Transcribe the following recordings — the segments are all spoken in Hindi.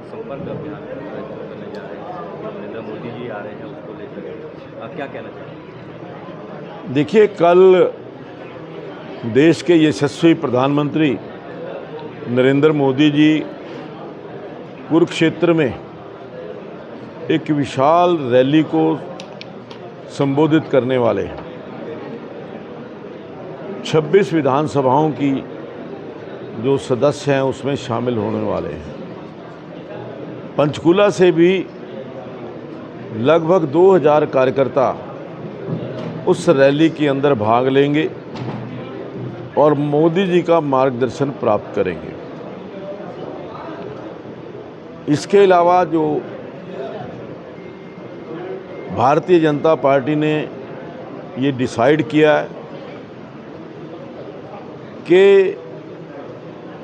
संपर्क अभियान करने जा रहे हैं, नरेंद्र मोदी जी आ रहे हैं, उसको लेकर आप क्या कहना चाहेंगे? देखिए, कल देश के यशस्वी प्रधानमंत्री नरेंद्र मोदी जी कुरुक्षेत्र में एक विशाल रैली को संबोधित करने वाले हैं। 26 विधानसभाओं की जो सदस्य हैं उसमें शामिल होने वाले हैं। पंचकुला से भी लगभग 2000 कार्यकर्ता उस रैली के अंदर भाग लेंगे और मोदी जी का मार्गदर्शन प्राप्त करेंगे। इसके अलावा जो भारतीय जनता पार्टी ने ये डिसाइड किया है कि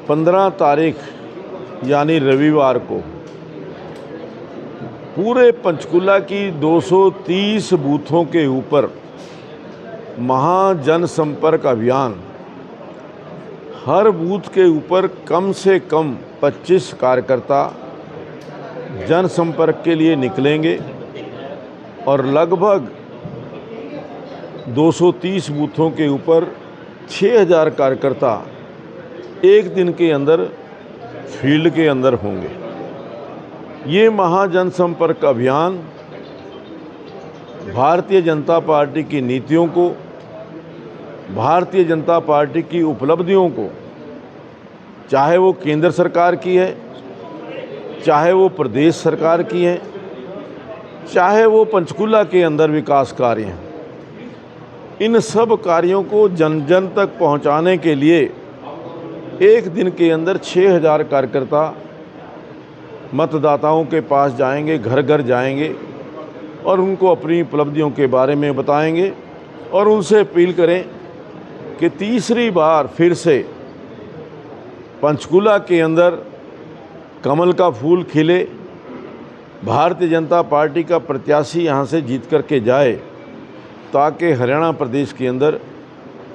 15 तारीख यानी रविवार को पूरे पंचकुला की 230 बूथों के ऊपर महाजन संपर्क अभियान, हर बूथ के ऊपर कम से कम 25 कार्यकर्ता जनसंपर्क के लिए निकलेंगे और लगभग 230 बूथों के ऊपर 6000 कार्यकर्ता एक दिन के अंदर फील्ड के अंदर होंगे। ये महाजन संपर्क अभियान भारतीय जनता पार्टी की नीतियों को, भारतीय जनता पार्टी की उपलब्धियों को, चाहे वो केंद्र सरकार की है, चाहे वो प्रदेश सरकार की है, चाहे वो पंचकुला के अंदर विकास कार्य हैं, इन सब कार्यों को जन जन तक पहुंचाने के लिए एक दिन के अंदर 6000 कार्यकर्ता मतदाताओं के पास जाएंगे, घर घर जाएंगे और उनको अपनी उपलब्धियों के बारे में बताएंगे और उनसे अपील करें कि तीसरी बार फिर से पंचकुला के अंदर कमल का फूल खिले, भारतीय जनता पार्टी का प्रत्याशी यहाँ से जीत करके जाए ताकि हरियाणा प्रदेश के अंदर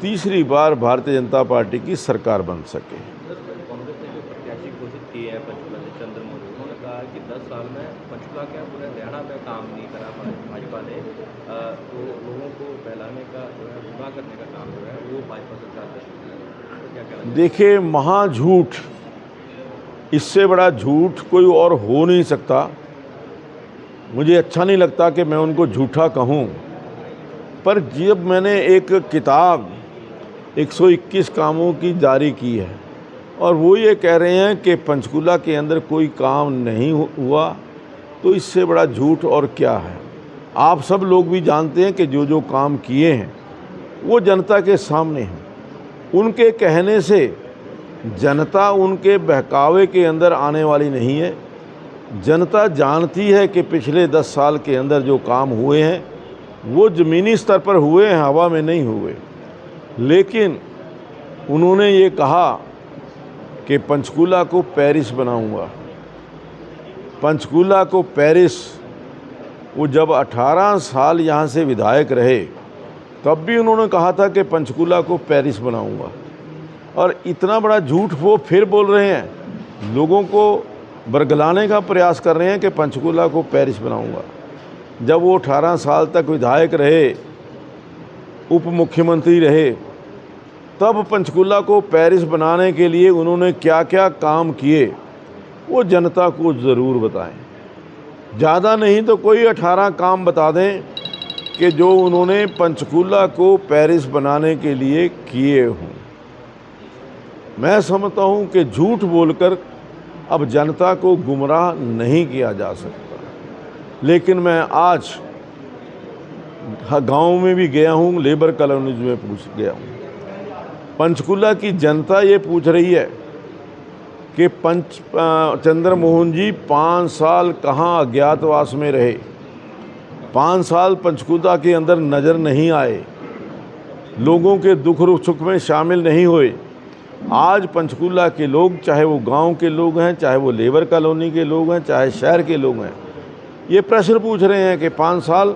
तीसरी बार भारतीय जनता पार्टी की सरकार बन सके। कांग्रेस ने जो प्रत्याशी घोषित किए हैं पंचकुला से, चंद्र मोदी, उन्होंने कहा कि 10 साल में पंचकुला क्या पूरे हरियाणा में काम नहीं करा भाजपा ने, तो लोगों को बहलाने का जो है, गुमराह करने का काम जो है वो भाजपा सरकार कर रही है, तो क्या कहना? देखिए, महाझूठ, इससे बड़ा झूठ कोई और हो नहीं सकता। मुझे अच्छा नहीं लगता कि मैं उनको झूठा कहूँ, पर जब मैंने एक किताब 121 कामों की जारी की है और वो ये कह रहे हैं कि पंचकुला के अंदर कोई काम नहीं हुआ, तो इससे बड़ा झूठ और क्या है। आप सब लोग भी जानते हैं कि जो जो काम किए हैं वो जनता के सामने हैं। उनके कहने से जनता उनके बहकावे के अंदर आने वाली नहीं है। जनता जानती है कि पिछले 10 साल के अंदर जो काम हुए हैं वो ज़मीनी स्तर पर हुए हैं, हवा में नहीं हुए। लेकिन उन्होंने ये कहा कि पंचकुला को पेरिस बनाऊंगा, पंचकुला को पेरिस। वो जब 18 साल यहाँ से विधायक रहे तब भी उन्होंने कहा था कि पंचकुला को पेरिस बनाऊंगा, और इतना बड़ा झूठ वो फिर बोल रहे हैं, लोगों को बरगलाने का प्रयास कर रहे हैं कि पंचकुला को पेरिस बनाऊंगा। जब वो 18 साल तक विधायक रहे, उप मुख्यमंत्री रहे, तब पंचकुला को पेरिस बनाने के लिए उन्होंने क्या क्या काम किए वो जनता को ज़रूर बताएं। ज़्यादा नहीं तो कोई 18 काम बता दें कि जो उन्होंने पंचकुला को पेरिस बनाने के लिए किए हों। मैं समझता हूं कि झूठ बोलकर अब जनता को गुमराह नहीं किया जा सकता। लेकिन मैं आज गांव में भी गया हूं, लेबर कॉलोनीज में पूछ गया हूं। पंचकुला की जनता ये पूछ रही है कि चंद्र मोहन जी 5 साल कहाँ अज्ञातवास में रहे, 5 साल पंचकुला के अंदर नज़र नहीं आए, लोगों के दुख सुख में शामिल नहीं हुए। आज पंचकुला के लोग, चाहे वो गांव के लोग हैं, चाहे वो लेबर कॉलोनी के लोग हैं, चाहे शहर के लोग हैं, ये प्रश्न पूछ रहे हैं कि 5 साल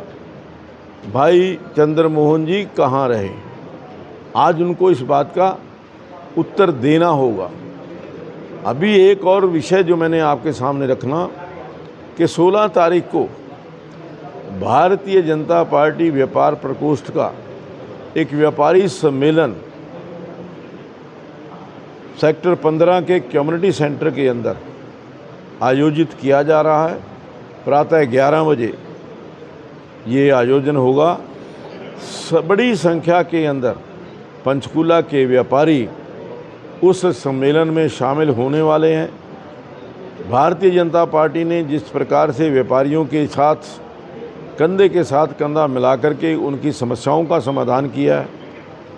भाई चंद्र मोहन जी कहाँ रहे। आज उनको इस बात का उत्तर देना होगा। अभी एक और विषय जो मैंने आपके सामने रखना कि 16 तारीख को भारतीय जनता पार्टी व्यापार प्रकोष्ठ का एक व्यापारी सम्मेलन सेक्टर 15 के कम्युनिटी सेंटर के अंदर आयोजित किया जा रहा है। प्रातः 11 बजे ये आयोजन होगा। बड़ी संख्या के अंदर पंचकूला के व्यापारी उस सम्मेलन में शामिल होने वाले हैं। भारतीय जनता पार्टी ने जिस प्रकार से व्यापारियों के साथ कंधे के साथ कंधा मिलाकर के उनकी समस्याओं का समाधान किया है,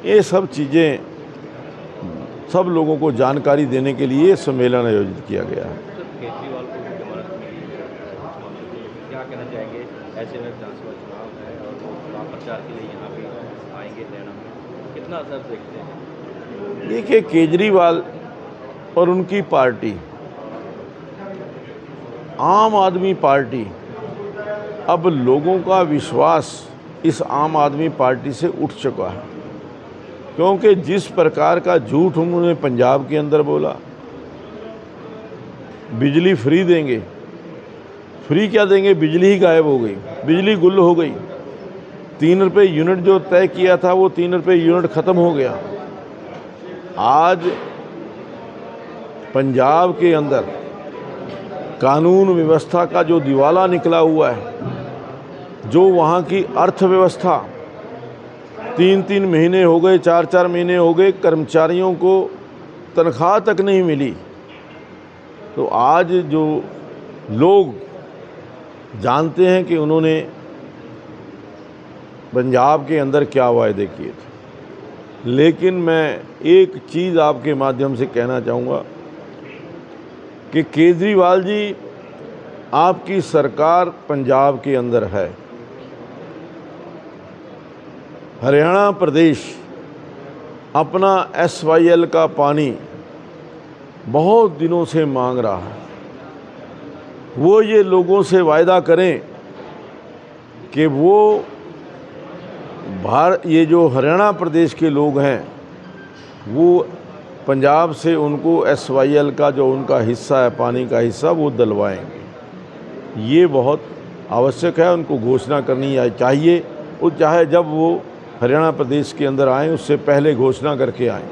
ये सब चीज़ें सब लोगों को जानकारी देने के लिए सम्मेलन आयोजित किया गया है। केजरीवाल को भी जमानत मिली है इस मामले में, क्या कहना चाहेंगे? ऐसे में विधानसभा चुनाव है और वो चुनाव प्रचार के लिए यहाँ पे आएंगे हरियाणा में, कितना असर देखते हैं? देखिए, केजरीवाल और उनकी पार्टी आम आदमी पार्टी, अब लोगों का विश्वास इस आम आदमी पार्टी से उठ चुका है, क्योंकि जिस प्रकार का झूठ उन्होंने पंजाब के अंदर बोला, बिजली फ्री देंगे, फ्री क्या देंगे, बिजली ही गायब हो गई, बिजली गुल हो गई। 3 रुपये यूनिट जो तय किया था वो 3 रुपये यूनिट ख़त्म हो गया। आज पंजाब के अंदर कानून व्यवस्था का जो दिवाला निकला हुआ है, जो वहाँ की अर्थव्यवस्था 3-3 महीने हो गए, 4-4 महीने हो गए, कर्मचारियों को तनख्वाह तक नहीं मिली। तो आज जो लोग जानते हैं कि उन्होंने पंजाब के अंदर क्या वायदे किए थे, लेकिन मैं एक चीज़ आपके माध्यम से कहना चाहूँगा कि केजरीवाल जी, आपकी सरकार पंजाब के अंदर है, हरियाणा प्रदेश अपना SYL का पानी बहुत दिनों से मांग रहा है। वो ये लोगों से वायदा करें कि वो ये जो हरियाणा प्रदेश के लोग हैं वो पंजाब से उनको SYL का जो उनका हिस्सा है, पानी का हिस्सा, वो दिलवाएंगे। ये बहुत आवश्यक है, उनको घोषणा करनी चाहिए, और चाहे जब वो हरियाणा प्रदेश के अंदर आएँ उससे पहले घोषणा करके आएँ।